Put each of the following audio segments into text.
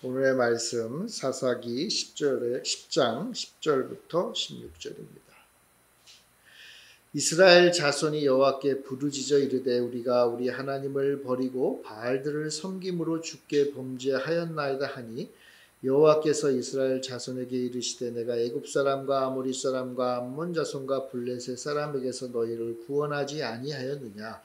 오늘의 말씀 사사기 10장 10절부터 16절입니다. 이스라엘 자손이 여호와께 부르짖어 이르되 우리가 우리 하나님을 버리고 바알들을 섬김으로 주께 범죄하였나이다 하니 여호와께서 이스라엘 자손에게 이르시되 내가 애굽 사람과 아모리 사람과 암몬 자손과 블레셋 사람에게서 너희를 구원하지 아니하였느냐.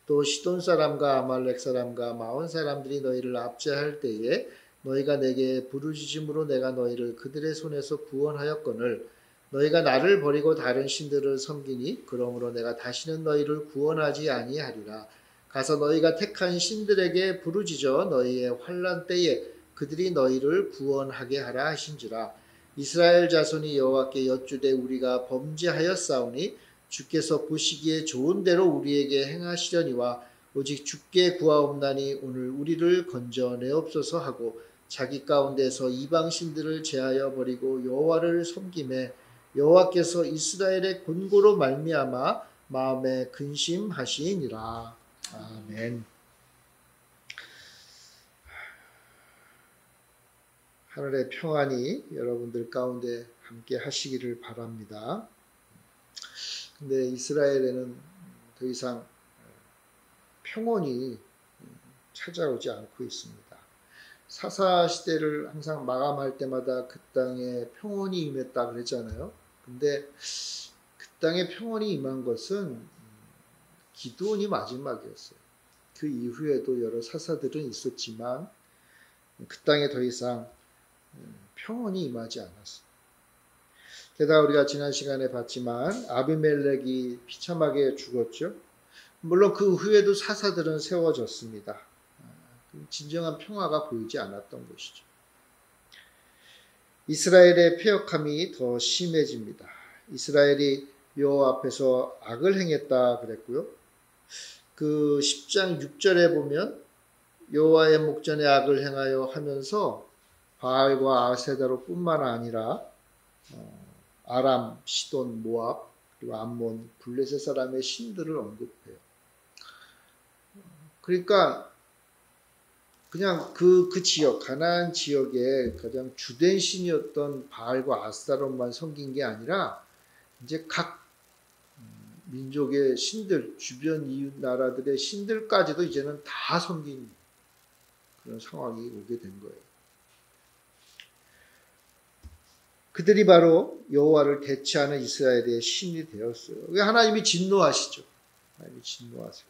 또 시돈 사람과 아말렉 사람과 마온 사람들이 너희를 압제할 때에 너희가 내게 부르짖음으로 내가 너희를 그들의 손에서 구원하였거늘 너희가 나를 버리고 다른 신들을 섬기니 그러므로 내가 다시는 너희를 구원하지 아니하리라. 가서 너희가 택한 신들에게 부르짖어 너희의 환난 때에 그들이 너희를 구원하게 하라 하신지라. 이스라엘 자손이 여호와께 여쭈되 우리가 범죄하였사오니 주께서 보시기에 좋은 대로 우리에게 행하시려니와 오직 주께 구하옵나니 오늘 우리를 건져내옵소서 하고 자기 가운데서 이방 신들을 제하여 버리고 여호와를 섬기매 여호와께서 이스라엘의 권고로 말미암아 마음에 근심하시니라. 아멘. 하늘의 평안이 여러분들 가운데 함께 하시기를 바랍니다. 근데 이스라엘에는 더 이상 평온이 찾아오지 않고 있습니다. 사사 시대를 항상 마감할 때마다 그 땅에 평온이 임했다 그랬잖아요. 근데 그 땅에 평온이 임한 것은 기드온이 마지막이었어요. 그 이후에도 여러 사사들은 있었지만 그 땅에 더 이상 평온이 임하지 않았어요. 게다가 우리가 지난 시간에 봤지만 아비멜렉이 비참하게 죽었죠. 물론 그 후에도 사사들은 세워졌습니다. 진정한 평화가 보이지 않았던 것이죠. 이스라엘의 패역함이 더 심해집니다. 이스라엘이 여호와 앞에서 악을 행했다 그랬고요. 그 10장 6절에 보면 여호와의 목전에 악을 행하여 하면서 바알과 아세다로 뿐만 아니라 아람, 시돈, 모압, 그리고 암몬, 블레셋 사람의 신들을 언급해요. 그러니까 그냥 그 지역, 가나안 지역의 가장 주된 신이었던 바알과 아스타롯만 섬긴 게 아니라 이제 각 민족의 신들, 주변 이웃 나라들의 신들까지도 이제는 다 섬긴 그런 상황이 오게 된 거예요. 그들이 바로 여호와를 대체하는 이스라엘의 신이 되었어요. 하나님이 진노하시죠. 하나님이 진노하세요.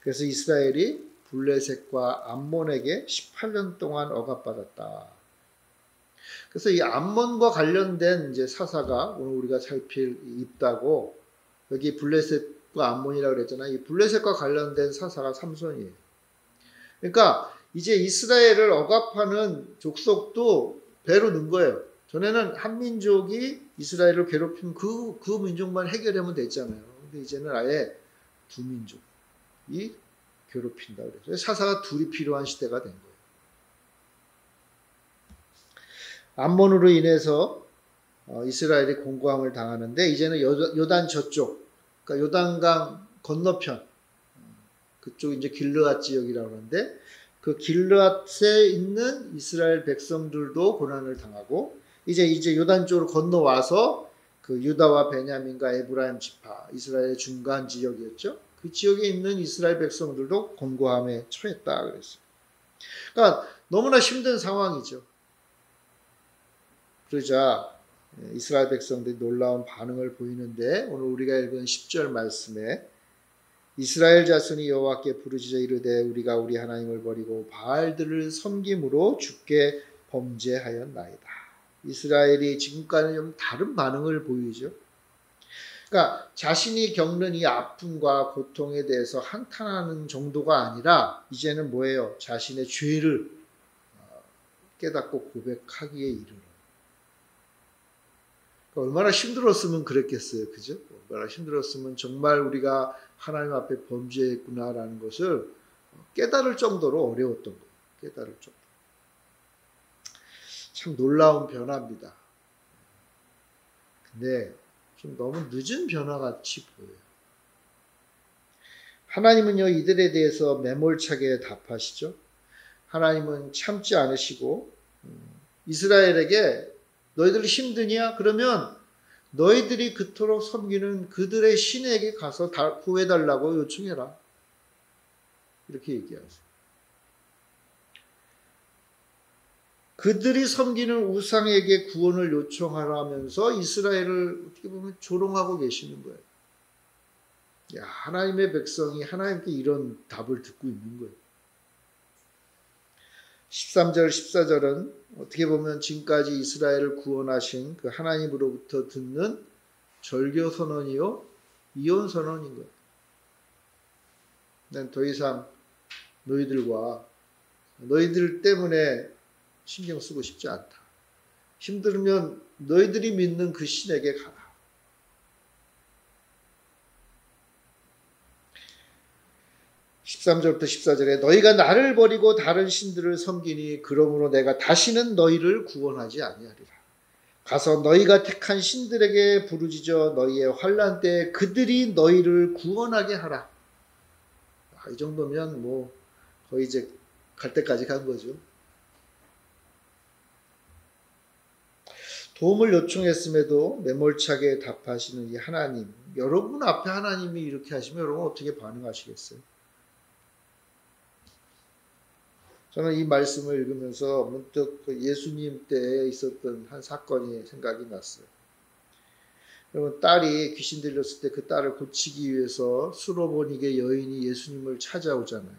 그래서 이스라엘이 블레셋과 암몬에게 18년 동안 억압받았다. 그래서 이 암몬과 관련된 이제 사사가 오늘 우리가 살필 입다고 여기 블레셋과 암몬이라고 그랬잖아요. 이 블레셋과 관련된 사사가 삼손이에요. 그러니까 이제 이스라엘을 억압하는 족속도 배로 는 거예요. 전에는 한 민족이 이스라엘을 괴롭히면 그 민족만 해결하면 됐잖아요. 근데 이제는 아예 두 민족이 괴롭힌다 그래서 사사가 둘이 필요한 시대가 된 거예요. 암몬으로 인해서 이스라엘이 공고함을 당하는데 이제는 요단 저쪽, 그러니까 요단강 건너편 그쪽 이제 길르앗 지역이라고 하는데 그 길르앗에 있는 이스라엘 백성들도 고난을 당하고 이제 요단 쪽으로 건너와서 그 유다와 베냐민과 에브라임 지파, 이스라엘의 중간 지역이었죠. 그 지역에 있는 이스라엘 백성들도 곤고함에 처했다 그랬어요. 그러니까 너무나 힘든 상황이죠. 그러자 이스라엘 백성들이 놀라운 반응을 보이는데 오늘 우리가 읽은 10절 말씀에 이스라엘 자손이 여호와께 부르짖어 이르되 우리가 우리 하나님을 버리고 바알들을 섬김으로 주께 범죄하였나이다. 이스라엘이 지금까지는 좀 다른 반응을 보이죠. 그러니까 자신이 겪는 이 아픔과 고통에 대해서 한탄하는 정도가 아니라 이제는 뭐예요? 자신의 죄를 깨닫고 고백하기에 이르는. 그러니까 얼마나 힘들었으면 그랬겠어요. 그죠? 얼마나 힘들었으면 정말 우리가 하나님 앞에 범죄했구나라는 것을 깨달을 정도로 어려웠던 거예요. 깨달을 정도. 참 놀라운 변화입니다. 근데 좀 너무 늦은 변화같이 보여요. 하나님은요 이들에 대해서 매몰차게 답하시죠. 하나님은 참지 않으시고 이스라엘에게 너희들 힘드냐? 그러면 너희들이 그토록 섬기는 그들의 신에게 가서 구해달라고 요청해라. 이렇게 얘기하세요. 그들이 섬기는 우상에게 구원을 요청하라면서 이스라엘을 어떻게 보면 조롱하고 계시는 거예요. 야, 하나님의 백성이 하나님께 이런 답을 듣고 있는 거예요. 13절, 14절은 어떻게 보면 지금까지 이스라엘을 구원하신 그 하나님으로부터 듣는 절교 선언이요, 이혼 선언인 거예요. 난 더 이상 너희들 때문에 신경 쓰고 싶지 않다. 힘들면 너희들이 믿는 그 신에게 가라. 13절부터 14절에 너희가 나를 버리고 다른 신들을 섬기니 그러므로 내가 다시는 너희를 구원하지 아니하리라. 가서 너희가 택한 신들에게 부르짖어 너희의 환난 때에 그들이 너희를 구원하게 하라. 이 정도면 뭐 거의 이제 갈 때까지 간 거죠. 도움을 요청했음에도 매몰차게 답하시는 이 하나님. 여러분 앞에 하나님이 이렇게 하시면 여러분 어떻게 반응하시겠어요? 저는 이 말씀을 읽으면서 문득 예수님 때에 있었던 한 사건이 생각이 났어요. 여러분, 딸이 귀신 들렸을 때 그 딸을 고치기 위해서 수로보니게 여인이 예수님을 찾아오잖아요.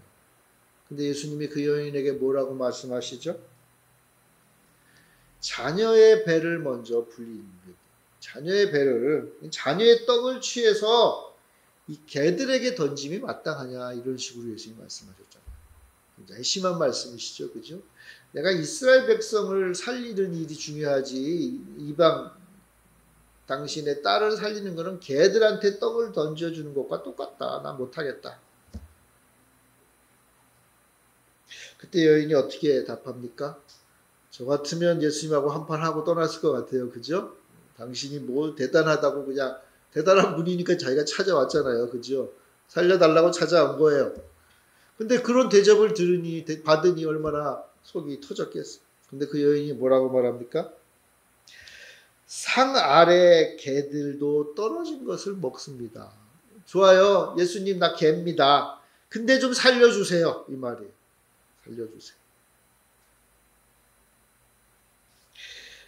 근데 예수님이 그 여인에게 뭐라고 말씀하시죠? 자녀의 배를 먼저 불리는 자녀의 떡을 취해서 이 개들에게 던짐이 마땅하냐, 이런 식으로 예수님이 말씀하셨잖아요. 굉장히 심한 말씀이시죠, 그죠? 내가 이스라엘 백성을 살리는 일이 중요하지, 이방 당신의 딸을 살리는 것은 개들한테 떡을 던져주는 것과 똑같다. 나 못하겠다. 그때 여인이 어떻게 답합니까? 저 같으면 예수님하고 한판 하고 떠났을 것 같아요. 그죠? 당신이 뭘 대단하다고, 그냥 대단한 분이니까 자기가 찾아왔잖아요. 그죠? 살려달라고 찾아온 거예요. 근데 그런 대접을 받으니 얼마나 속이 터졌겠어. 근데 그 여인이 뭐라고 말합니까? 상 아래 개들도 떨어진 것을 먹습니다. 좋아요. 예수님, 나 개입니다. 근데 좀 살려주세요. 이 말이에요. 살려주세요.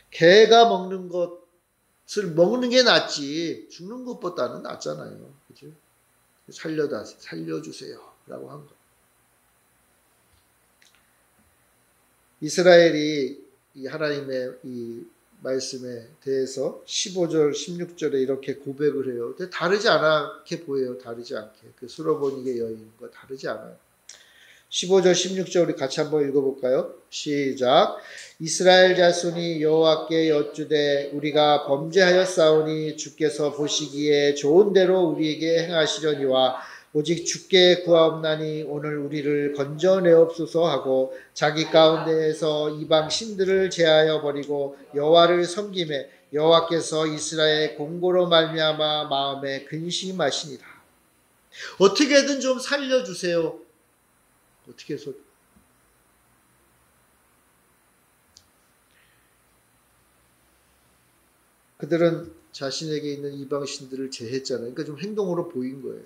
개가 먹는 것을 먹는 게 낫지 죽는 것보다는 낫잖아요. 그죠? 살려주세요. 라고 한 거. 이스라엘이 이 하나님의 이 말씀에 대해서 15절, 16절에 이렇게 고백을 해요. 근데 다르지 않게 보여요. 다르지 않게. 그 수로보니게 여인과 다르지 않아요. 15절, 16절 우리 같이 한번 읽어볼까요? 시작. 이스라엘 자손이 여호와께 여쭈되 우리가 범죄하였사오니 주께서 보시기에 좋은 대로 우리에게 행하시려니와 오직 주께 구하옵나니 오늘 우리를 건져내옵소서 하고 자기 가운데에서 이방 신들을 제하여 버리고 여호와를 섬기매 여호와께서 이스라엘 공고로 말미암아 마음에 근심하시니라. 어떻게든 좀 살려주세요. 어떻게 해서? 그들은 자신에게 있는 이방 신들을 제했잖아요. 그러니까 좀 행동으로 보인 거예요.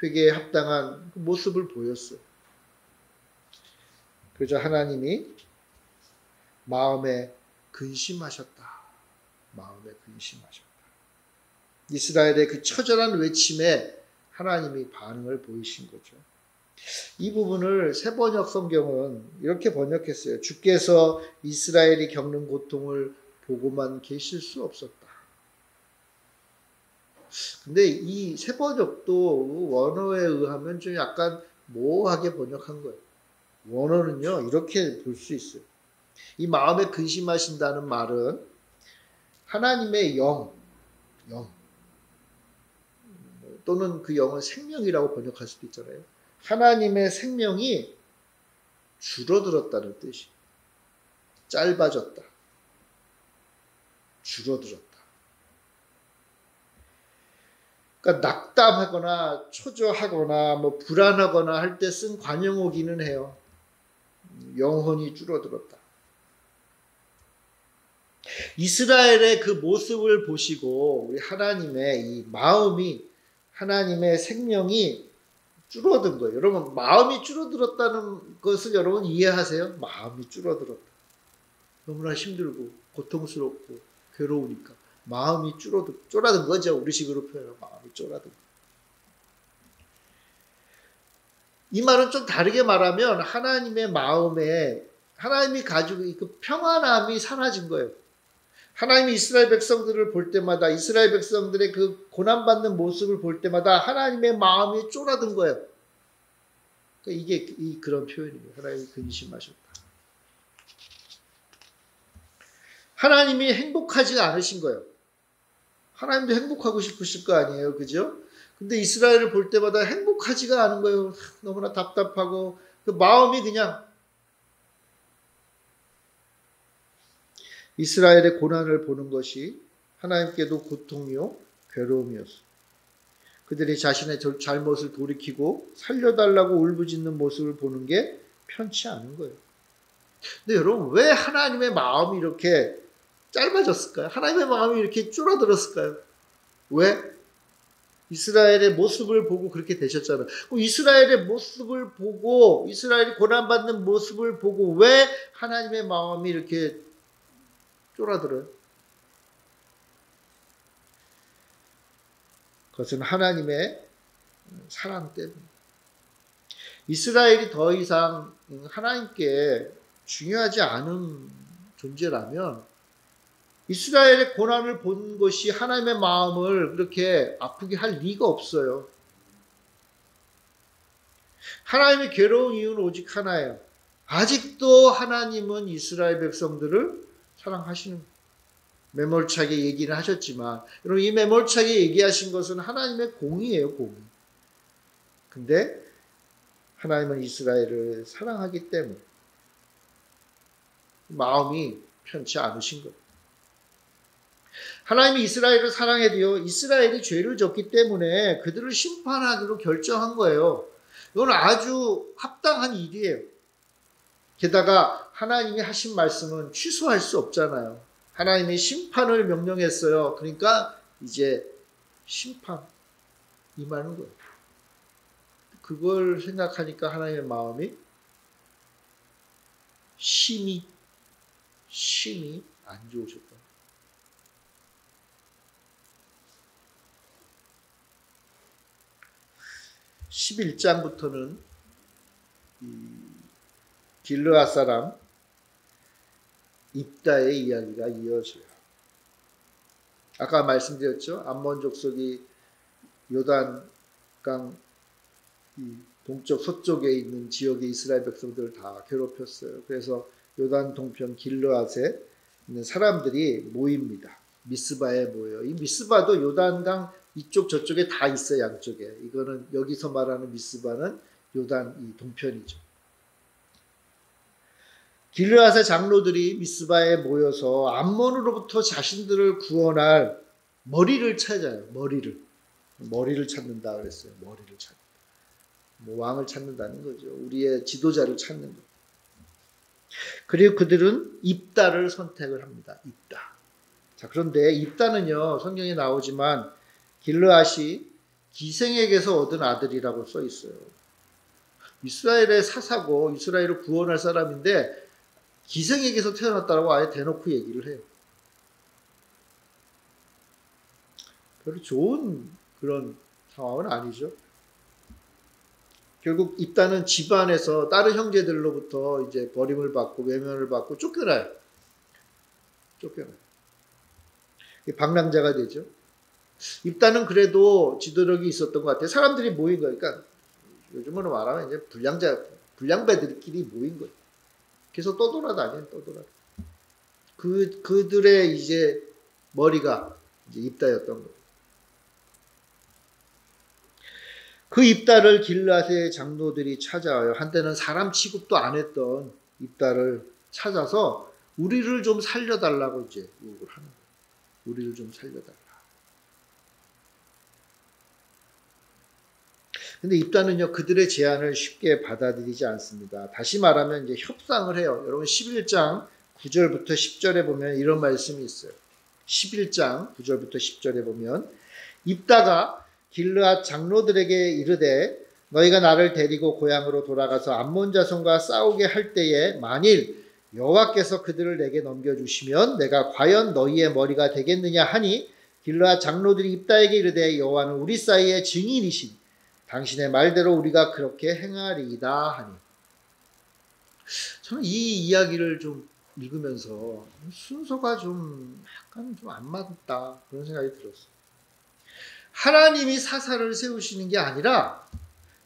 회개에 합당한 모습을 보였어요. 그래서 하나님이 마음에 근심하셨다. 마음에 근심하셨다. 이스라엘의 그 처절한 외침에 하나님이 반응을 보이신 거죠. 이 부분을 새번역 성경은 이렇게 번역했어요. 주께서 이스라엘이 겪는 고통을 보고만 계실 수 없었다. 근데 이 새번역도 원어에 의하면 좀 약간 모호하게 번역한 거예요. 원어는요, 이렇게 볼 수 있어요. 이 마음에 근심하신다는 말은 하나님의 영, 또는 그 영은 생명이라고 번역할 수도 있잖아요. 하나님의 생명이 줄어들었다는 뜻이에요. 짧아졌다. 줄어들었다. 그러니까 낙담하거나 초조하거나 불안하거나 할 때 쓴 관용어기는 해요. 영혼이 줄어들었다. 이스라엘의 그 모습을 보시고 우리 하나님의 이 마음이, 하나님의 생명이 줄어든 거예요. 여러분, 마음이 줄어들었다는 것을 여러분 이해하세요? 마음이 줄어들었다. 너무나 힘들고 고통스럽고 괴로우니까 마음이 쪼라든 거죠. 우리식으로 표현하면 마음이 쪼라든 거. 이 말은 좀 다르게 말하면 하나님의 마음에 하나님이 가지고 그 평안함이 사라진 거예요. 하나님이 이스라엘 백성들을 볼 때마다, 이스라엘 백성들의 그 고난받는 모습을 볼 때마다 하나님의 마음이 쪼라든 거예요. 그러니까 이게 그런 표현이에요. 하나님이 근심하셨다. 하나님이 행복하지가 않으신 거예요. 하나님도 행복하고 싶으실 거 아니에요. 그죠? 근데 이스라엘을 볼 때마다 행복하지가 않은 거예요. 너무나 답답하고 그 마음이 그냥 이스라엘의 고난을 보는 것이 하나님께도 고통이요 괴로움이었어요. 그들이 자신의 잘못을 돌이키고 살려달라고 울부짖는 모습을 보는 게 편치 않은 거예요. 근데 여러분, 왜 하나님의 마음이 이렇게 짧아졌을까요? 하나님의 마음이 이렇게 줄어들었을까요? 왜? 이스라엘의 모습을 보고 그렇게 되셨잖아요. 이스라엘의 모습을 보고, 이스라엘이 고난받는 모습을 보고 왜 하나님의 마음이 이렇게 쪼라들어요? 그것은 하나님의 사랑 때문에. 이스라엘이 더 이상 하나님께 중요하지 않은 존재라면 이스라엘의 고난을 본 것이 하나님의 마음을 그렇게 아프게 할 리가 없어요. 하나님의 괴로운 이유는 오직 하나예요. 아직도 하나님은 이스라엘 백성들을 사랑하시는 거예요. 매몰차게 얘기를 하셨지만 여러분, 이 매몰차게 얘기하신 것은 하나님의 공의예요. 공의. 근데 하나님은 이스라엘을 사랑하기 때문에 마음이 편치 않으신 거예요. 하나님이 이스라엘을 사랑해도요, 이스라엘이 죄를 졌기 때문에 그들을 심판하기로 결정한 거예요. 이건 아주 합당한 일이에요. 게다가 하나님이 하신 말씀은 취소할 수 없잖아요. 하나님이 심판을 명령했어요. 그러니까 이제 심판 임하는 거예요. 그걸 생각하니까 하나님의 마음이 심히 안 좋으셨다. 11장부터는 길르앗 사람 입다의 이야기가 이어져요. 아까 말씀드렸죠. 암몬 족속이 요단강 동쪽 서쪽에 있는 지역의 이스라엘 백성들을 다 괴롭혔어요. 그래서 요단 동편 길르앗에 있는 사람들이 모입니다. 미스바에 모여요. 이 미스바도 요단강 이쪽 저쪽에 다 있어요. 양쪽에. 이거는 여기서 말하는 미스바는 요단 이 동편이죠. 길르앗의 장로들이 미스바에 모여서 암몬으로부터 자신들을 구원할 머리를 찾아요. 머리를 찾는다 그랬어요. 머리를 찾는다. 왕을 찾는다는 거죠. 우리의 지도자를 찾는 거죠. 그리고 그들은 입다를 선택을 합니다. 입다. 자, 그런데 입다는요, 성경에 나오지만 길르앗이 기생에게서 얻은 아들이라고 써 있어요. 이스라엘의 사사고 이스라엘을 구원할 사람인데 기생에게서 태어났다고 아예 대놓고 얘기를 해요. 별로 좋은 그런 상황은 아니죠. 결국 입다는 집안에서 다른 형제들로부터 이제 버림을 받고 외면을 받고 쫓겨나요. 방랑자가 되죠. 입다는 그래도 지도력이 있었던 것 같아요. 사람들이 모인 거예요. 그러니까 요즘으로 말하면 이제 불량배들끼리 모인 거예요. 계속 떠돌아다녀요. 그들의 이제 머리가 이제 입다였던 거예요. 그 입다를 길르앗의 장로들이 찾아와요. 한때는 사람 취급도 안 했던 입다를 찾아서 우리를 좀 살려달라고 이제 요구를 하는 거예요. 우리를 좀 살려달라. 근데 입다는요, 그들의 제안을 쉽게 받아들이지 않습니다. 다시 말하면 이제 협상을 해요. 여러분 11장 9절부터 10절에 보면 이런 말씀이 있어요. 11장 9절부터 10절에 보면 입다가 길르앗 장로들에게 이르되 너희가 나를 데리고 고향으로 돌아가서 암몬 자손과 싸우게 할 때에 만일 여호와께서 그들을 내게 넘겨주시면 내가 과연 너희의 머리가 되겠느냐 하니 길르앗 장로들이 입다에게 이르되 여호와는 우리 사이의 증인이시니 당신의 말대로 우리가 그렇게 행하리이다 하니. 저는 이 이야기를 좀 읽으면서 순서가 좀 약간 좀 안 맞다 그런 생각이 들었어요. 하나님이 사사를 세우시는 게 아니라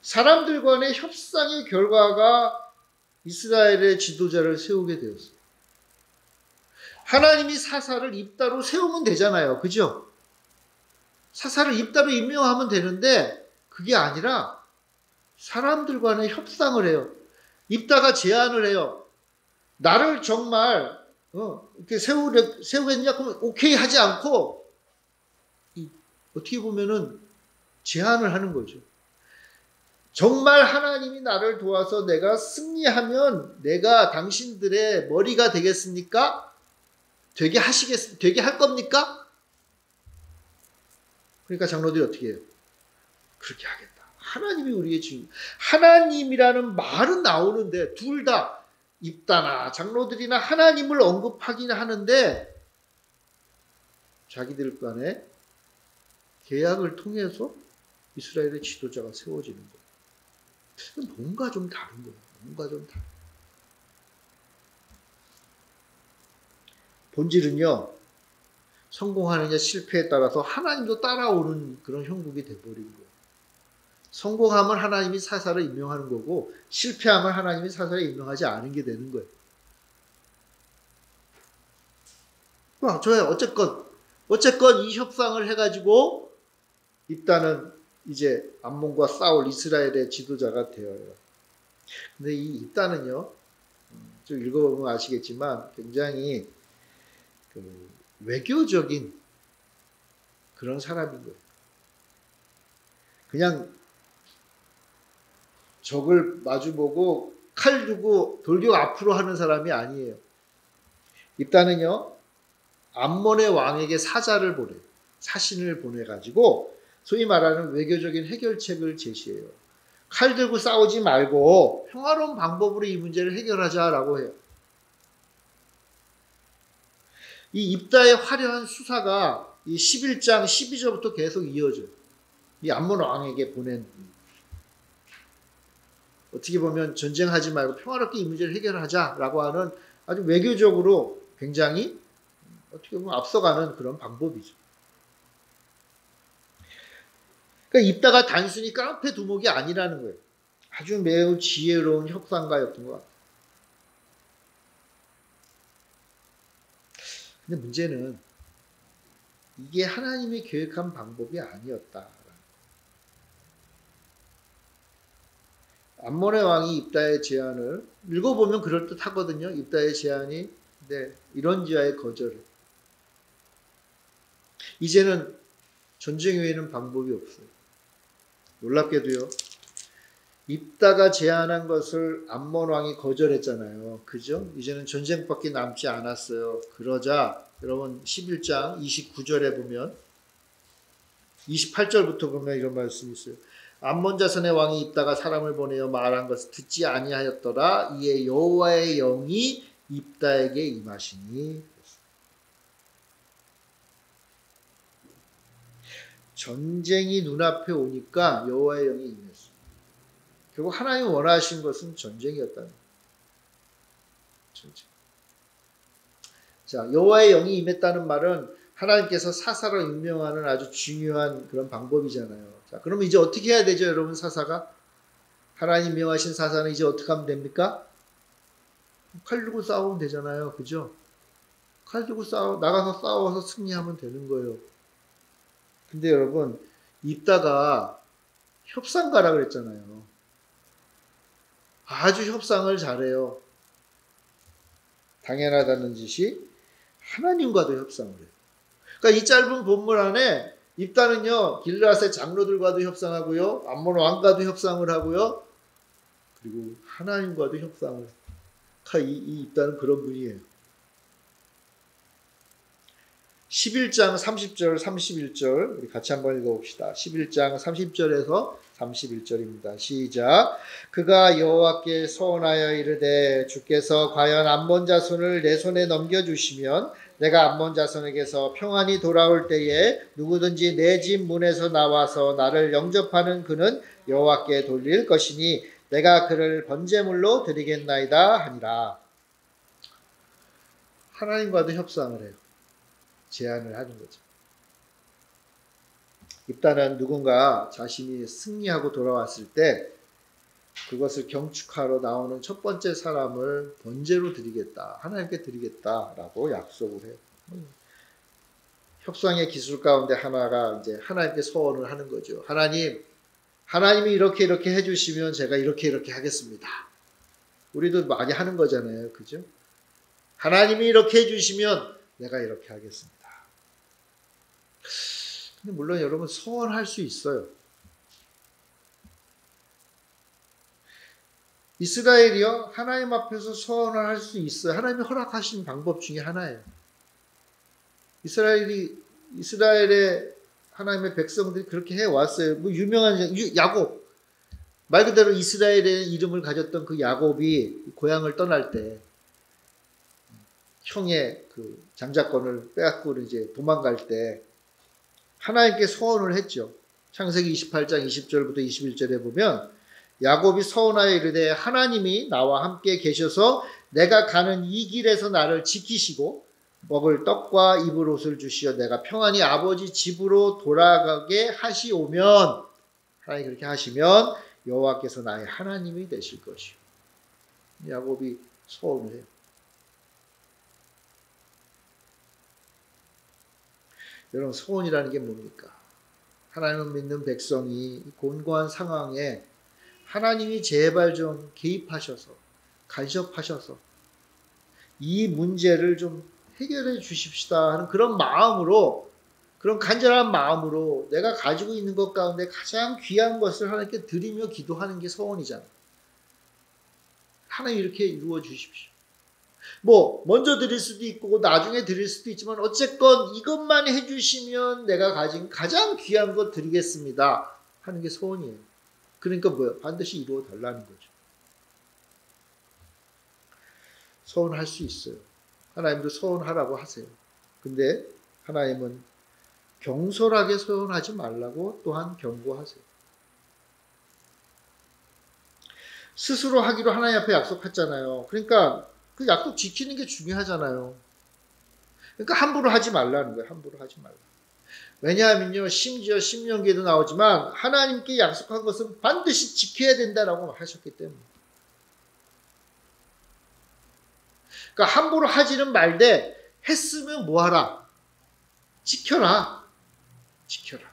사람들 간의 협상의 결과가 이스라엘의 지도자를 세우게 되었어요. 하나님이 사사를 입다로 세우면 되잖아요. 그죠? 사사를 입다로 임명하면 되는데 그게 아니라 사람들 간의 협상을 해요. 입다가 제안을 해요. 나를 정말 이렇게 세우겠냐? 그러면 오케이 하지 않고 어떻게 보면은 제안을 하는 거죠. 정말 하나님이 나를 도와서 내가 승리하면 내가 당신들의 머리가 되겠습니까? 되게 할 겁니까? 그러니까 장로들이 어떻게 해요? 그렇게 하겠다. 하나님이 우리의 주인. 하나님이라는 말은 나오는데 둘 다 입다나 장로들이나 하나님을 언급하긴 하는데 자기들 간에 계약을 통해서 이스라엘의 지도자가 세워지는 거예요. 뭔가 좀 다른 거예요. 뭔가 좀 다른. 본질은요. 성공하느냐 실패에 따라서 하나님도 따라오는 그런 형국이 돼버린 거예요. 성공하면 하나님이 사사를 임명하는 거고 실패하면 하나님이 사사를 임명하지 않은 게 되는 거예요. 좋아요. 어쨌건 이 협상을 해가지고 입다는 이제 암몬과 싸울 이스라엘의 지도자가 되어요. 근데 이 입다는요, 좀 읽어보면 아시겠지만 굉장히 외교적인 그런 사람인 거예요. 그냥 적을 마주보고 칼 두고 돌격 앞으로 하는 사람이 아니에요. 입다는요, 암몬의 왕에게 사신을 보내가지고 소위 말하는 외교적인 해결책을 제시해요. 칼 들고 싸우지 말고 평화로운 방법으로 이 문제를 해결하자라고 해요. 이 입다의 화려한 수사가 이 11장 12절부터 계속 이어져요. 이 암몬 왕에게 보낸 어떻게 보면 전쟁하지 말고 평화롭게 이 문제를 해결하자라고 하는 아주 외교적으로 굉장히 어떻게 보면 앞서가는 그런 방법이죠. 그러니까 입다가 단순히 깡패 두목이 아니라는 거예요. 아주 매우 지혜로운 협상가였던 것 같아요. 근데 문제는 이게 하나님이 계획한 방법이 아니었다. 암몬의 왕이 입다의 제안을 읽어보면 그럴듯하거든요. 입다의 제안이 이런지하의 거절을. 이제는 전쟁 외에는 방법이 없어요. 놀랍게도요. 입다가 제안한 것을 암몬 왕이 거절했잖아요. 그죠? 이제는 전쟁밖에 남지 않았어요. 그러자 여러분 11장 29절에 보면 28절부터 보면 이런 말씀이 있어요. 암몬 자손의 왕이 입다가 사람을 보내어 말한 것을 듣지 아니하였더라. 이에 여호와의 영이 입다에게 임하시니. 전쟁이 눈앞에 오니까 여호와의 영이 임했어요. 결국 하나님이 원하신 것은 전쟁이었다는 거예요. 전쟁. 자, 여호와의 영이 임했다는 말은 하나님께서 사사로 임명하는 아주 중요한 그런 방법이잖아요. 자, 그러면 이제 어떻게 해야 되죠, 여러분? 사사가 하나님 임명하신 사사는 이제 어떻게 하면 됩니까? 칼 들고 싸우면 되잖아요, 그죠? 칼 들고 나가서 싸워서 승리하면 되는 거예요. 근데 여러분, 입다가 협상가라 그랬잖아요. 아주 협상을 잘해요. 당연하다는 짓이 하나님과도 협상을 해요. 그러니까 이 짧은 본문 안에 입다는요, 길르앗의 장로들과도 협상하고요, 암몬 왕과도 협상을 하고요, 그리고 하나님과도 협상을 해요. 이 입다는 그런 분이에요. 11장 30절 31절 우리 같이 한번 읽어봅시다. 11장 30절에서 31절입니다. 시작. 그가 여호와께 서원하여 이르되 주께서 과연 암몬 자손을 내 손에 넘겨주시면 내가 암몬 자손에게서 평안히 돌아올 때에 누구든지 내 집 문에서 나와서 나를 영접하는 그는 여호와께 돌릴 것이니 내가 그를 번제물로 드리겠나이다 하니라. 하나님과도 협상을 해요. 제안을 하는 거죠. 입다는 누군가 자신이 승리하고 돌아왔을 때 그것을 경축하러 나오는 첫 번째 사람을 번제로 드리겠다. 하나님께 드리겠다라고 약속을 해요. 협상의 기술 가운데 하나가 이제 하나님께 서원을 하는 거죠. 하나님이 이렇게 해주시면 제가 이렇게 하겠습니다. 우리도 많이 하는 거잖아요. 그죠? 하나님이 이렇게 해주시면 내가 이렇게 하겠습니다. 근데 물론 여러분 서원할 수 있어요. 이스라엘이요 하나님 앞에서 서원을 할 수 있어요. 하나님이 허락하신 방법 중에 하나예요. 이스라엘의 하나님의 백성들이 그렇게 해왔어요. 뭐 유명한 야곱, 말 그대로 이스라엘의 이름을 가졌던 그 야곱이 고향을 떠날 때 형의 그 장자권을 빼앗고 이제 도망갈 때 하나님께 서원을 했죠. 창세기 28장 20절부터 21절에 보면 야곱이 서원하여 이르되 하나님이 나와 함께 계셔서 내가 가는 이 길에서 나를 지키시고 먹을 떡과 입을 옷을 주시어 내가 평안히 아버지 집으로 돌아가게 하시오면 하나님 그렇게 하시면 여호와께서 나의 하나님이 되실 것이요. 야곱이 서원을 해요. 여러분 서원이라는 게 뭡니까? 하나님을 믿는 백성이 곤고한 상황에 하나님이 제발 좀 개입하셔서 간섭하셔서 이 문제를 좀 해결해 주십시다 하는 그런 마음으로, 그런 간절한 마음으로 내가 가지고 있는 것 가운데 가장 귀한 것을 하나님께 드리며 기도하는 게 서원이잖아요. 하나님 이렇게 이루어 주십시오. 뭐 먼저 드릴 수도 있고 나중에 드릴 수도 있지만 어쨌건 이것만 해주시면 내가 가진 가장 귀한 것 드리겠습니다 하는 게 서원이에요. 그러니까 뭐예요? 반드시 이루어 달라는 거죠. 서원할 수 있어요. 하나님도 서원하라고 하세요. 근데 하나님은 경솔하게 서원하지 말라고 또한 경고하세요. 스스로 하기로 하나님 앞에 약속했잖아요. 그러니까 그 약속 지키는 게 중요하잖아요. 그러니까 함부로 하지 말라는 거예요. 함부로 하지 말라. 왜냐하면요, 심지어 신명기에도 나오지만 하나님께 약속한 것은 반드시 지켜야 된다라고 하셨기 때문에. 그러니까 함부로 하지는 말되 했으면 뭐하라? 지켜라. 지켜라.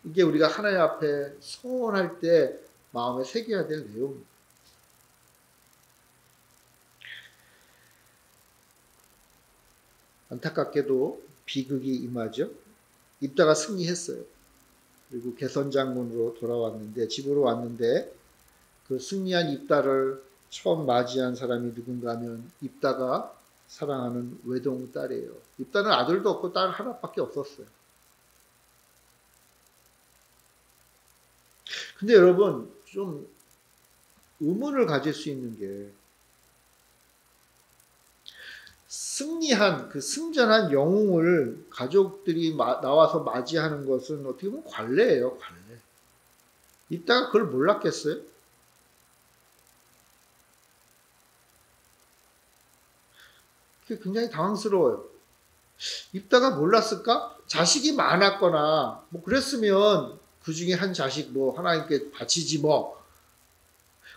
이게 우리가 하나님 앞에 서원할 때 마음에 새겨야 될 내용입니다. 안타깝게도 비극이 임하죠. 입다가 승리했어요. 그리고 개선 장군으로 돌아왔는데, 집으로 왔는데 그 승리한 입다를 처음 맞이한 사람이 누군가 하면 입다가 사랑하는 외동딸이에요. 입다는 아들도 없고 딸 하나밖에 없었어요. 근데 여러분 좀 의문을 가질 수 있는 게, 승리한 그 승전한 영웅을 가족들이 나와서 맞이하는 것은 어떻게 보면 관례예요. 관례. 입다가 그걸 몰랐겠어요? 그게 굉장히 당황스러워요. 입다가 몰랐을까? 자식이 많았거나 뭐 그랬으면 그 중에 한 자식 뭐 하나님께 바치지 뭐.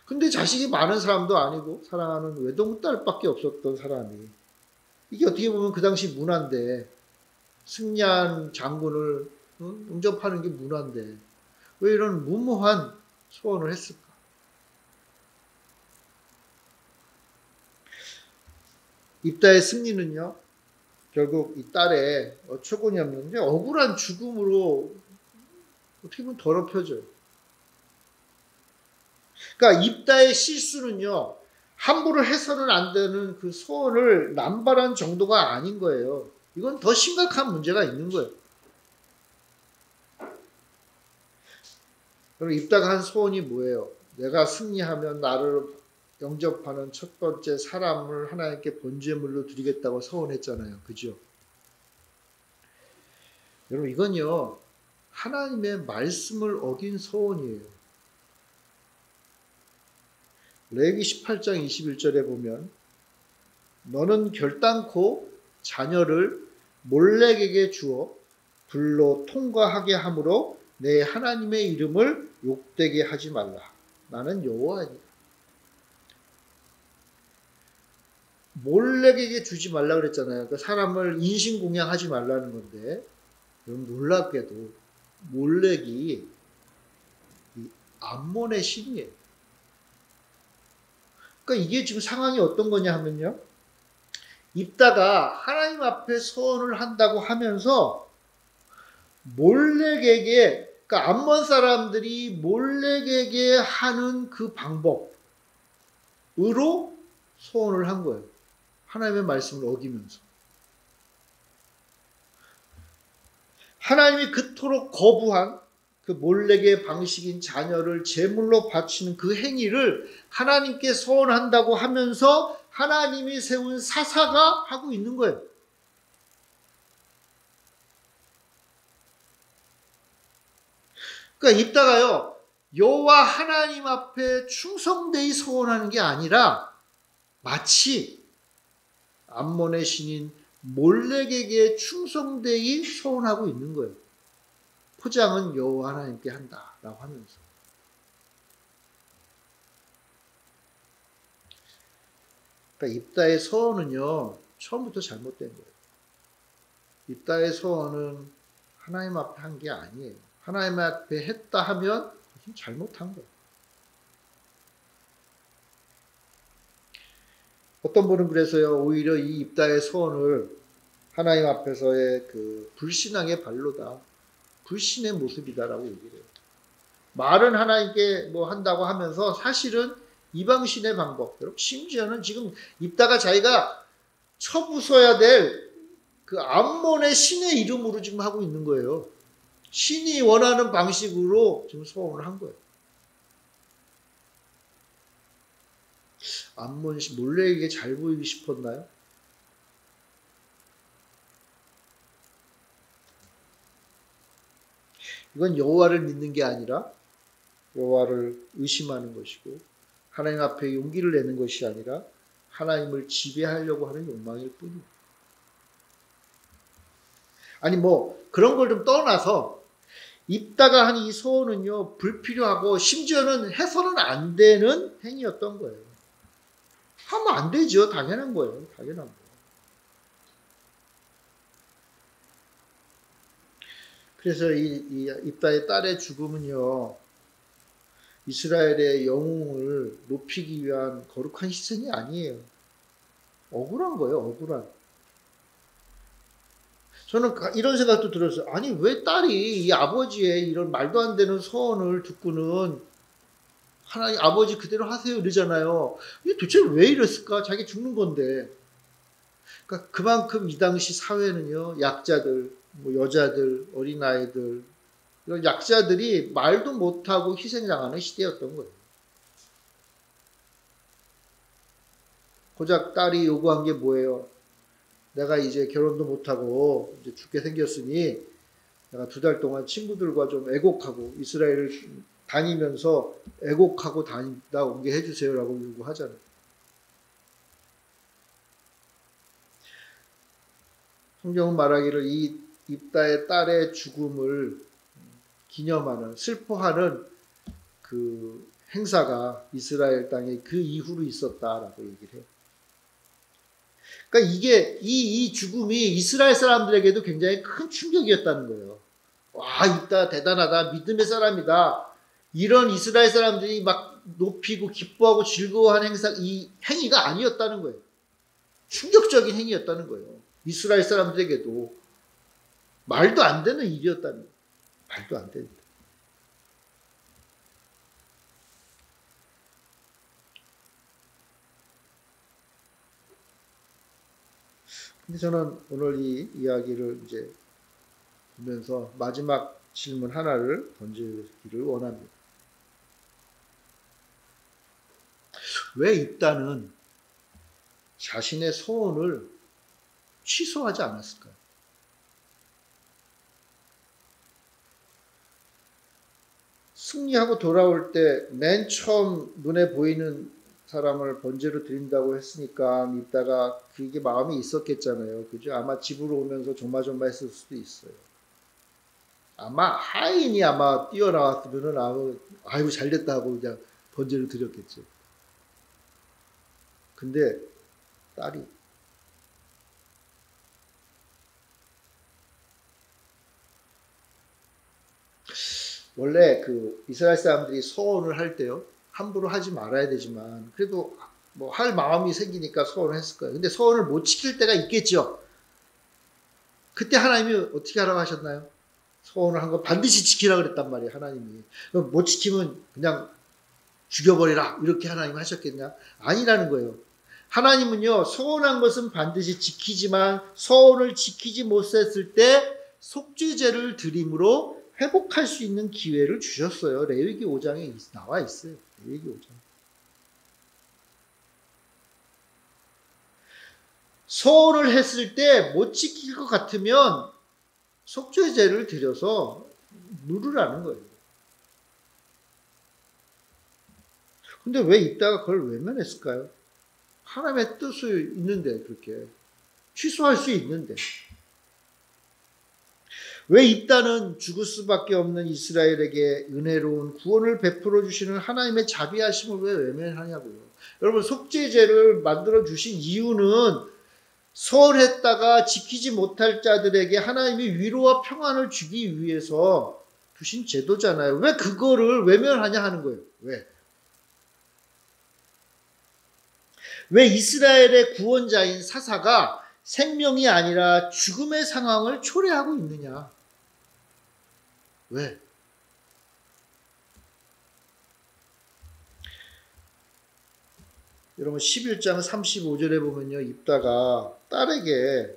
근데 자식이 많은 사람도 아니고 사랑하는 외동딸밖에 없었던 사람이, 이게 어떻게 보면 그 당시 문화인데, 승리한 장군을 영접하는 게 문화인데 왜 이런 무모한 소원을 했을까? 입다의 승리는요, 결국 이 딸의 어처구니 없는데 억울한 죽음으로 어떻게 보면 더럽혀져요. 그러니까 입다의 실수는요, 함부로 해서는 안 되는 그 소원을 남발한 정도가 아닌 거예요. 이건 더 심각한 문제가 있는 거예요. 그럼 입다가 한 소원이 뭐예요? 내가 승리하면 나를 영접하는 첫 번째 사람을 하나님께 번제물로 드리겠다고 서원했잖아요. 그죠? 여러분 이건요. 하나님의 말씀을 어긴 서원이에요. 레위기 18장 21절에 보면 너는 결단코 자녀를 몰렉에게 주어 불로 통과하게 함으로 내 하나님의 이름을 욕되게 하지 말라. 나는 여호와니라. 몰렉에게 주지 말라 그랬잖아요. 그 사람을 인신공양하지 말라는 건데 여러분 놀랍게도 몰렉이 암몬의 신이에요. 그러니까 이게 지금 상황이 어떤 거냐 하면요. 입다가 하나님 앞에 소원을 한다고 하면서 몰렉에게, 그러니까 암몬 사람들이 몰렉에게 하는 그 방법으로 소원을 한 거예요. 하나님의 말씀을 어기면서. 하나님이 그토록 거부한 그 몰렉의 방식인 자녀를 제물로 바치는 그 행위를 하나님께 소원한다고 하면서 하나님이 세운 사사가 하고 있는 거예요. 그러니까 입다가요, 여호와 하나님 앞에 충성되이 소원하는 게 아니라 마치 암몬의 신인 몰렉에게 충성되이 소원하고 있는 거예요. 포장은 여호와 하나님께 한다라고 하면서. 그러니까 입다의 소원은요, 처음부터 잘못된 거예요. 입다의 소원은 하나님 앞에 한 게 아니에요. 하나님 앞에 했다 하면 그것은 잘못한 거예요. 어떤 분은 그래서요, 오히려 이 입다의 소원을 하나님 앞에서의 그 불신앙의 발로다, 불신의 모습이다라고 얘기를 해요. 말은 하나님께 뭐 한다고 하면서 사실은 이방신의 방법, 심지어는 지금 입다가 자기가 쳐부숴야 될 그 암몬의 신의 이름으로 지금 하고 있는 거예요. 신이 원하는 방식으로 지금 소원을 한 거예요. 암몬 신 몰렉에게 잘 보이기 싶었나요? 이건 여호와를 믿는 게 아니라 여호와를 의심하는 것이고 하나님 앞에 용기를 내는 것이 아니라 하나님을 지배하려고 하는 욕망일 뿐이에요. 아니 뭐 그런 걸 좀 떠나서 입다가 한 이 소원은요 불필요하고 심지어는 해서는 안 되는 행위였던 거예요. 하면 안 되죠. 당연한 거예요. 당연한 거예요. 그래서 이 입다의 딸의 죽음은요 이스라엘의 영웅을 높이기 위한 거룩한 희생이 아니에요. 억울한 거예요. 억울한. 저는 이런 생각도 들었어요. 아니 왜 딸이 이 아버지의 이런 말도 안 되는 소원을 듣고는 하나님 아버지 그대로 하세요 이러잖아요. 이게 도대체 왜 이랬을까? 자기 죽는 건데. 그러니까 그만큼 이 당시 사회는요 약자들, 뭐 여자들, 어린아이들 이런 약자들이 말도 못하고 희생당하는 시대였던 거예요. 고작 딸이 요구한 게 뭐예요? 내가 이제 결혼도 못하고 이제 죽게 생겼으니 내가 2달 동안 친구들과 좀 애곡하고 이스라엘을 다니면서 애곡하고 다니다 오게 해주세요라고 요구하잖아요. 성경은 말하기를 이 입다의 딸의 죽음을 기념하는 슬퍼하는 그 행사가 이스라엘 땅에 그 이후로 있었다라고 얘기를 해요. 그러니까 이게 이 죽음이 이스라엘 사람들에게도 굉장히 큰 충격이었다는 거예요. 와, 입다 대단하다. 믿음의 사람이다. 이런 이스라엘 사람들이 막 높이고 기뻐하고 즐거워하는 행사, 이 행위가 아니었다는 거예요. 충격적인 행위였다는 거예요. 이스라엘 사람들에게도 말도 안 되는 일이었다는 거예요. 말도 안 되는. 근데 저는 오늘 이 이야기를 이제 보면서 마지막 질문 하나를 던지기를 원합니다. 왜 입다는 자신의 소원을 취소하지 않았을까요? 승리하고 돌아올 때 맨 처음 눈에 보이는 사람을 번제로 드린다고 했으니까 입다가 그게 마음이 있었겠잖아요. 그죠? 아마 집으로 오면서 조마조마했을 수도 있어요. 아마 하인이 아마 뛰어나왔으면은 아이고 잘됐다 하고 그냥 번제를 드렸겠죠. 근데 딸이 원래 그 이스라엘 사람들이 소원을 할 때요 함부로 하지 말아야 되지만 그래도 뭐 할 마음이 생기니까 소원을 했을 거예요. 근데 소원을 못 지킬 때가 있겠죠. 그때 하나님이 어떻게 하라고 하셨나요? 소원을 한 거 반드시 지키라 그랬단 말이에요. 하나님이. 못 지키면 그냥 죽여버리라 이렇게 하나님 하셨겠냐? 아니라는 거예요. 하나님은요 소원한 것은 반드시 지키지만 소원을 지키지 못했을 때 속죄제를 드림으로 회복할 수 있는 기회를 주셨어요. 레위기 5장에 나와 있어요. 레위기 5장. 소원을 했을 때 못 지킬 것 같으면 속죄제를 드려서 누르라는 거예요. 근데 왜 이따가 그걸 외면했을까요? 하나님의 뜻이 있는데 그렇게 취소할 수 있는데 왜 이따는 죽을 수밖에 없는 이스라엘에게 은혜로운 구원을 베풀어 주시는 하나님의 자비하심을 왜 외면하냐고요. 여러분 속죄제를 만들어 주신 이유는 소홀했다가 지키지 못할 자들에게 하나님이 위로와 평안을 주기 위해서 두신 제도잖아요. 왜 그거를 외면하냐 하는 거예요. 왜 이스라엘의 구원자인 사사가 생명이 아니라 죽음의 상황을 초래하고 있느냐? 왜? 여러분 11장 35절에 보면요. 입다가 딸에게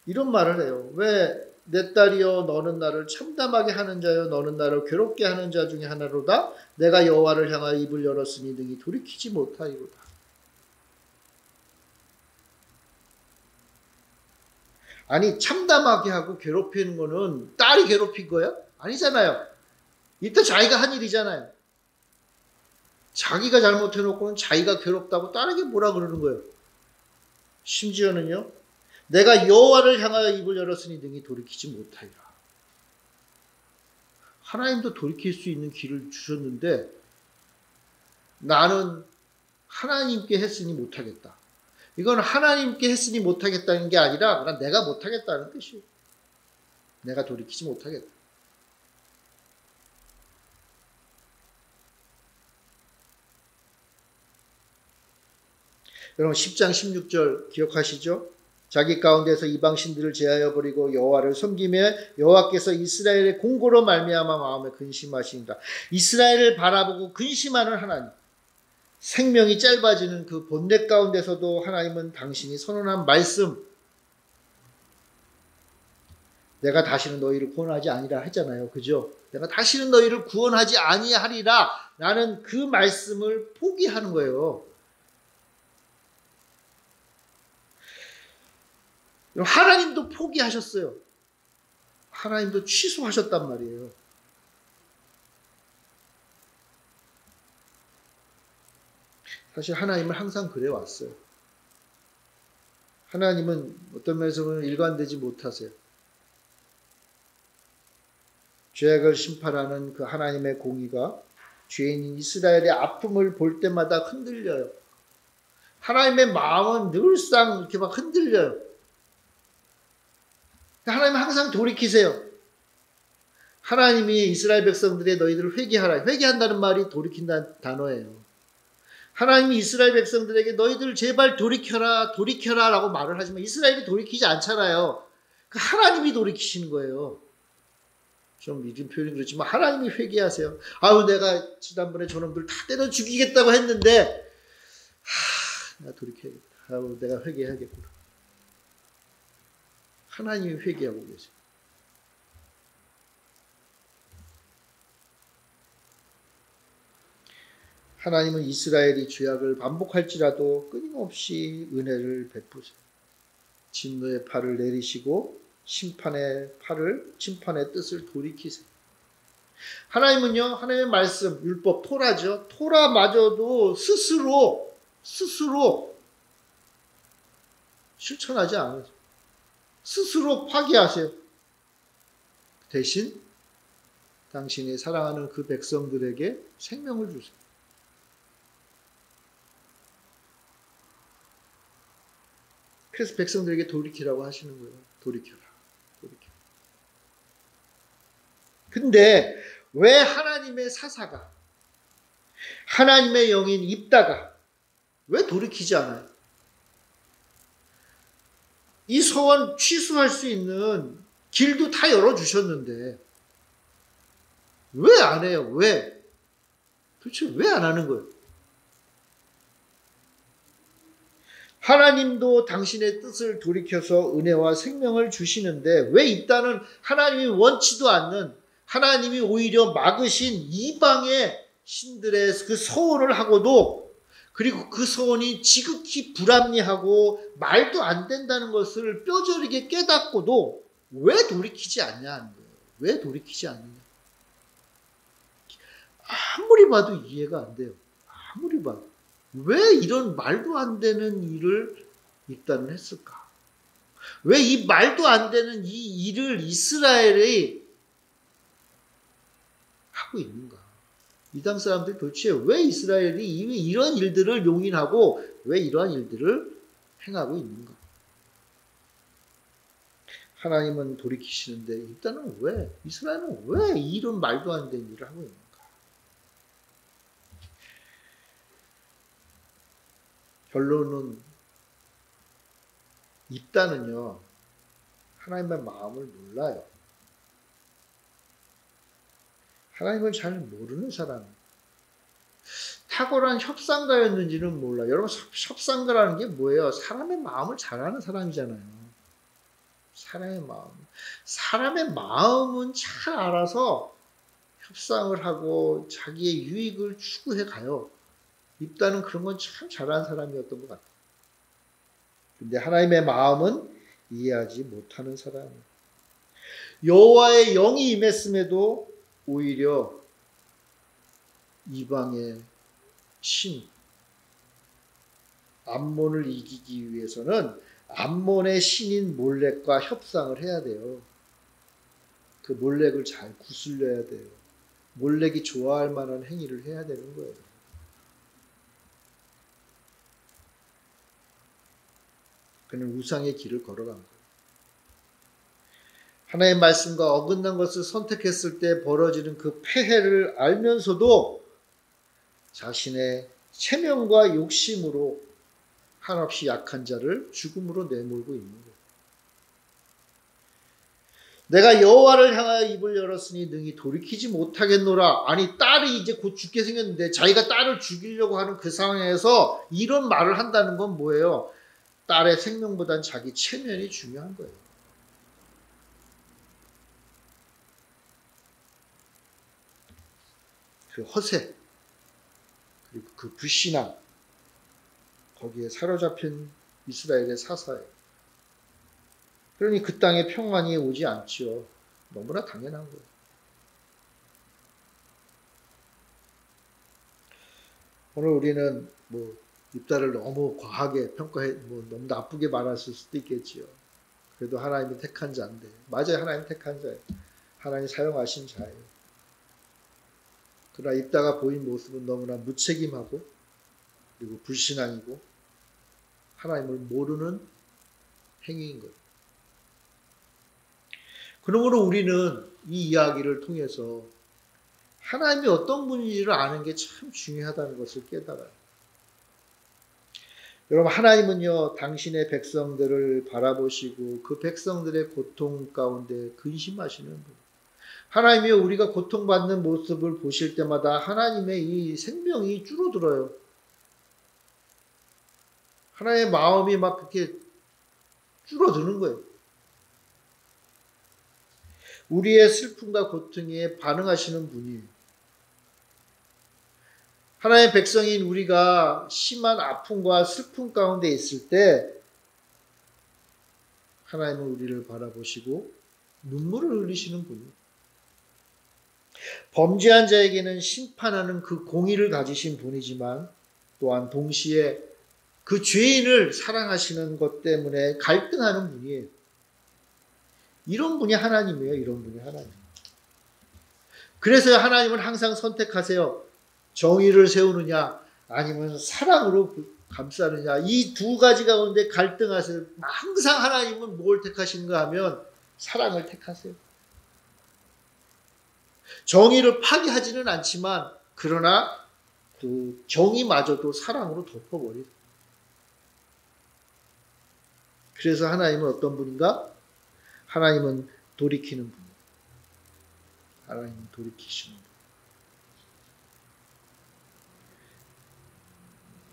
이런 말을 해요. 왜 내 딸이여 너는 나를 참담하게 하는 자여 너는 나를 괴롭게 하는 자 중에 하나로다. 내가 여호와를 향하여 입을 열었으니 능히 돌이키지 못하리로다. 아니 참담하게 하고 괴롭히는 거는 딸이 괴롭힌 거야? 아니잖아요. 이때 자기가 한 일이잖아요. 자기가 잘못해놓고는 자기가 괴롭다고 딸에게 뭐라 그러는 거예요. 심지어는요. 내가 여호와를 향하여 입을 열었으니 능히 돌이키지 못하리라. 하나님도 돌이킬 수 있는 길을 주셨는데 나는 하나님께 했으니 못하겠다. 이건 하나님께 했으니 못하겠다는 게 아니라 그냥 내가 못하겠다는 뜻이에요. 내가 돌이키지 못하겠다. 여러분 10장 16절 기억하시죠? 자기 가운데서 이방신들을 제하여 버리고 여호와를 섬기며 여호와께서 이스라엘의 공고로 말미암아 마음에 근심하시니라. 이스라엘을 바라보고 근심하는 하나님. 생명이 짧아지는 그 본넷 가운데서도 하나님은 당신이 선언한 말씀 내가 다시는 너희를 구원하지 아니라 했잖아요. 그죠? 내가 다시는 너희를 구원하지 아니하리라 라는 그 말씀을 포기하는 거예요. 하나님도 포기하셨어요. 하나님도 취소하셨단 말이에요. 사실 하나님은 항상 그래 왔어요. 하나님은 어떤 면에서는 일관되지 못하세요. 죄악을 심판하는 그 하나님의 공의가 죄인인 이스라엘의 아픔을 볼 때마다 흔들려요. 하나님의 마음은 늘상 이렇게 막 흔들려요. 하나님은 항상 돌이키세요. 하나님이 이스라엘 백성들의 너희들을 회개하라. 회개한다는 말이 돌이킨다는 단어예요. 하나님이 이스라엘 백성들에게 너희들 제발 돌이켜라 돌이켜라 라고 말을 하지만 이스라엘이 돌이키지 않잖아요. 하나님이 돌이키시는 거예요. 좀 이런 표현이 그렇지만 하나님이 회개하세요. 아유 내가 지난번에 저놈들 다 때려 죽이겠다고 했는데 내가 돌이켜야겠다. 아유 내가 회개해야겠구나. 하나님이 회개하고 계세요. 하나님은 이스라엘이 죄악을 반복할지라도 끊임없이 은혜를 베푸세요. 진노의 팔을 내리시고 심판의 뜻을 돌이키세요. 하나님은요, 하나님의 말씀, 율법, 토라죠. 토라마저도 스스로 실천하지 않으세요. 스스로 파기하세요. 대신 당신이 사랑하는 그 백성들에게 생명을 주세요. 그래서 백성들에게 돌이키라고 하시는 거예요. 돌이켜라. 근데 왜 하나님의 사사가, 하나님의 영인 입다가 왜 돌이키지 않아요? 이 소원 취소할 수 있는 길도 다 열어주셨는데 왜 안 해요? 왜? 도대체 왜 안 하는 거예요? 하나님도 당신의 뜻을 돌이켜서 은혜와 생명을 주시는데 왜 입다는 하나님이 원치도 않는, 하나님이 오히려 막으신 이방의 신들의 그 소원을 하고도, 그리고 그 소원이 지극히 불합리하고 말도 안 된다는 것을 뼈저리게 깨닫고도 왜 돌이키지 않냐는 거예요. 왜 돌이키지 않느냐. 아무리 봐도 이해가 안 돼요. 아무리 봐도. 왜 이런 말도 안 되는 일을 입다는 했을까? 왜 이 말도 안 되는 이 일을 이스라엘이 하고 있는가? 이 당 사람들 도대체 왜 이스라엘이 이런 일들을 용인하고 왜 이러한 일들을 행하고 있는가? 하나님은 돌이키시는데 일단은 왜, 이스라엘은 왜 이런 말도 안 되는 일을 하고 있는가? 결론은 입다는요, 하나님의 마음을 몰라요. 하나님을 잘 모르는 사람. 탁월한 협상가였는지는 몰라요. 여러분, 협상가라는 게 뭐예요? 사람의 마음을 잘 아는 사람이잖아요. 사람의 마음은 잘 알아서 협상을 하고 자기의 유익을 추구해 가요. 입다는 그런 건 참 잘하는 사람이었던 것 같아요. 근데 하나님의 마음은 이해하지 못하는 사람이에요. 여호와의 영이 임했음에도 오히려 이방의 신 암몬을 이기기 위해서는 암몬의 신인 몰렉과 협상을 해야 돼요. 그 몰렉을 잘 구슬려야 돼요. 몰렉이 좋아할 만한 행위를 해야 되는 거예요. 그는 우상의 길을 걸어간 거예요. 하나님의 말씀과 어긋난 것을 선택했을 때 벌어지는 그 폐해를 알면서도 자신의 체면과 욕심으로 한없이 약한 자를 죽음으로 내몰고 있는 거예요. 내가 여호와를 향하여 입을 열었으니 능히 돌이키지 못하겠노라. 아니, 딸이 이제 곧 죽게 생겼는데 자기가 딸을 죽이려고 하는 그 상황에서 이런 말을 한다는 건 뭐예요? 딸의 생명보단 자기 체면이 중요한 거예요. 그 허세, 그리고 그 불신앙, 거기에 사로잡힌 이스라엘의 사사예요. 그러니 그 땅에 평안이 오지 않지요. 너무나 당연한 거예요. 오늘 우리는 입다를 너무 과하게 평가해, 너무 나쁘게 말했을 수도 있겠지요. 그래도 하나님이 택한 자인데, 맞아요. 하나님 택한 자예요. 하나님 사용하신 자예요. 그러나 입다가 보인 모습은 너무나 무책임하고, 그리고 불신앙이고, 하나님을 모르는 행위인 거예요. 그러므로 우리는 이 이야기를 통해서 하나님이 어떤 분인지를 아는 게 참 중요하다는 것을 깨달아요. 여러분, 하나님은요, 당신의 백성들을 바라보시고 그 백성들의 고통 가운데 근심하시는 분. 하나님이 우리가 고통받는 모습을 보실 때마다 하나님의 이 생명이 줄어들어요. 하나님의 마음이 막 그렇게 줄어드는 거예요. 우리의 슬픔과 고통에 반응하시는 분이에요. 하나님의 백성인 우리가 심한 아픔과 슬픔 가운데 있을 때 하나님은 우리를 바라보시고 눈물을 흘리시는 분이에요. 범죄한 자에게는 심판하는 그 공의를 가지신 분이지만 또한 동시에 그 죄인을 사랑하시는 것 때문에 갈등하는 분이에요. 이런 분이 하나님이에요. 이런 분이 하나님. 그래서 하나님은 항상 선택하세요. 정의를 세우느냐 아니면 사랑으로 감싸느냐. 이 두 가지 가운데 갈등하세요. 항상 하나님은 뭘 택하시는가 하면 사랑을 택하세요. 정의를 파기하지는 않지만 그러나 그 정의마저도 사랑으로 덮어버려요. 그래서 하나님은 어떤 분인가? 하나님은 돌이키는 분. 하나님은 돌이키시는 분.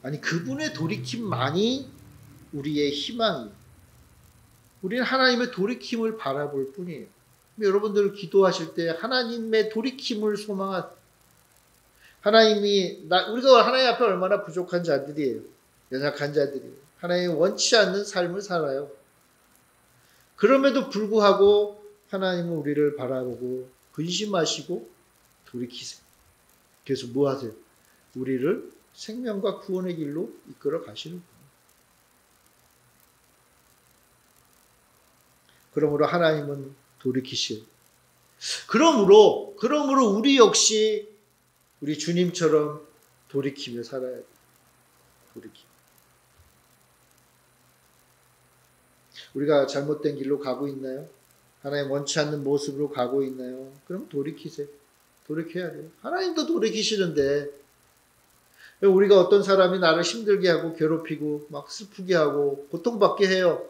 아니 그분의 돌이킴만이 우리의 희망이에요. 우리는 하나님의 돌이킴을 바라볼 뿐이에요. 여러분들 기도하실 때 하나님의 돌이킴을 소망한 우리가 하나님 앞에 얼마나 부족한 자들이에요. 연약한 자들이에요. 하나님 원치 않는 삶을 살아요. 그럼에도 불구하고 하나님은 우리를 바라보고 근심하시고 돌이키세요. 그래서 뭐 하세요? 우리를 생명과 구원의 길로 이끌어 가시는 분이에요. 그러므로 하나님은 돌이키시오. 그러므로 우리 역시 우리 주님처럼 돌이키며 살아야 돼요. 우리가 잘못된 길로 가고 있나요? 하나님 원치 않는 모습으로 가고 있나요? 그럼 돌이키세요. 돌이켜야 돼요. 하나님도 돌이키시는데 우리가 어떤 사람이 나를 힘들게 하고 괴롭히고 막 슬프게 하고 고통받게 해요.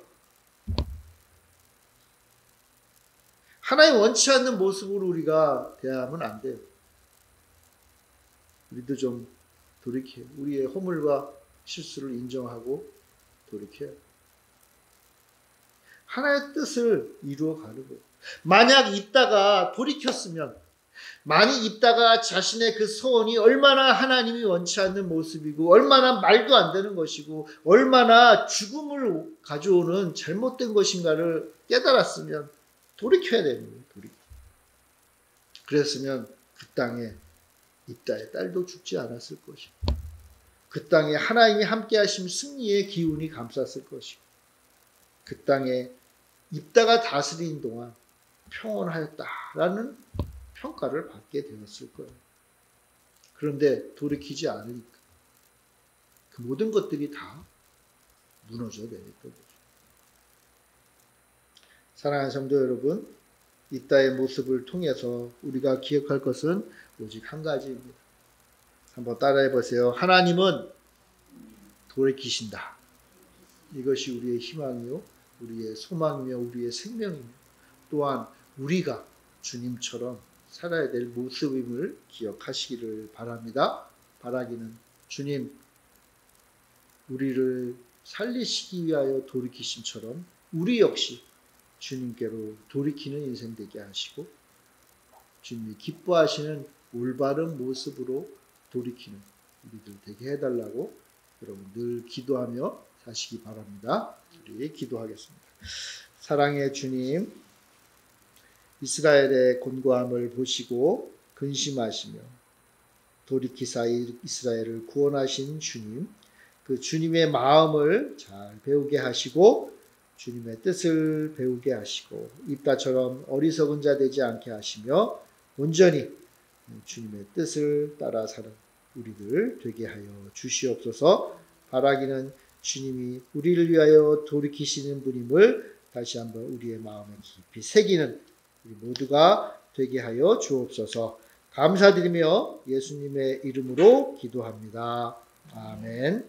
하나님 원치 않는 모습으로 우리가 대하면 안 돼요. 우리도 좀 돌이켜요. 우리의 허물과 실수를 인정하고 돌이켜요. 하나의 뜻을 이루어가는 거예요. 만약 있다가 돌이켰으면, 만약 있다가 자신의 그 소원이 얼마나 하나님이 원치 않는 모습이고 얼마나 말도 안 되는 것이고 얼마나 죽음을 가져오는 잘못된 것인가를 깨달았으면 돌이켜야 되는 거예요. 그랬으면 그 땅에 입다의 딸도 죽지 않았을 것이고 그 땅에 하나님이 함께 하신 승리의 기운이 감쌌을 것이고 그 땅에 입다가 다스린 동안 평온하였다라는 평가를 받게 되었을 거예요. 그런데 돌이키지 않으니까 그 모든 것들이 다 무너져 내렸던 거죠. 사랑하는 성도 여러분, 이따의 모습을 통해서 우리가 기억할 것은 오직 한 가지입니다. 한번 따라해 보세요. 하나님은 돌이키신다. 이것이 우리의 희망이요, 우리의 소망이며 우리의 생명이며 또한 우리가 주님처럼 살아야 될 모습임을 기억하시기를 바랍니다. 바라기는 주님, 우리를 살리시기 위하여 돌이키심처럼 우리 역시 주님께로 돌이키는 인생 되게 하시고 주님이 기뻐하시는 올바른 모습으로 돌이키는 우리들 되게 해달라고 여러분 늘 기도하며 사시기 바랍니다. 우리 기도하겠습니다. 사랑의 주님, 이스라엘의 곤고함을 보시고 근심하시며 돌이키사 이스라엘을 구원하신 주님, 그 주님의 마음을 잘 배우게 하시고 주님의 뜻을 배우게 하시고 입다처럼 어리석은 자 되지 않게 하시며 온전히 주님의 뜻을 따라 사는 우리들 되게 하여 주시옵소서. 바라기는 주님이 우리를 위하여 돌이키시는 분임을 다시 한번 우리의 마음에 깊이 새기는 우리 모두가 되게 하여 주옵소서. 감사드리며 예수님의 이름으로 기도합니다. 아멘.